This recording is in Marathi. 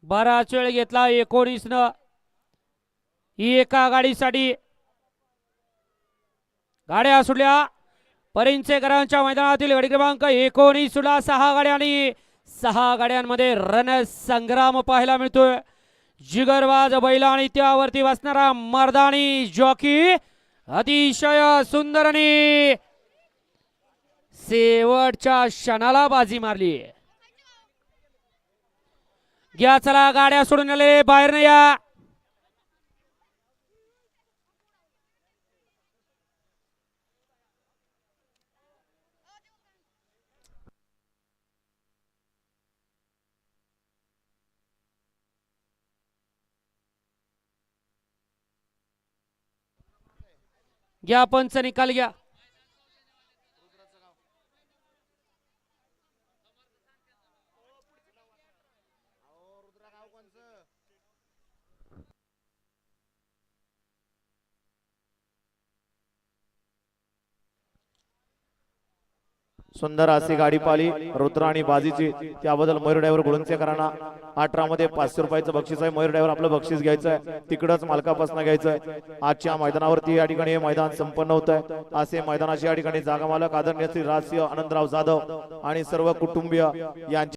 बराच वेळ घेतला 19 न एका गाडीसाठी गाड्या सुटल्या परिंचेकरांच्या मैदानातील गाडी क्रमांक 19 सुटला 6 गाड्या आणि 6 गाड्यांमध्ये रणसंग्राम पाहायला मिळतोय जिगरबाज बैल आणि त्यावरती बसणारा मर्दानी जॉकी अतिशय सुंदर आणि शेवटच्या क्षणाला बाजी मारली घ्या चला गाड्या सोडून आले बाहेर नाही या घ्या पंच निकाल घ्या सुंदर अशी गाडी पाली रुद्र आणि बाजीची त्याबद्दल मयूर ड्रायव्हर गुळुंचेकरांना 18 मध्ये 500 रुपयाचं बक्षीस आहे मयूर ड्रायव्हर आपलं बक्षीस घ्यायचं आहे तिकडच मालकापासून घ्यायचं आहे आजच्या मैदानावरती या ठिकाणी हे मैदान संपन्न होत आहे असे मैदानाची या ठिकाणी जागा मालक आदरणीय श्री राजसिंह आनंदराव जाधव आणि सर्व कुटुंबीय यांचे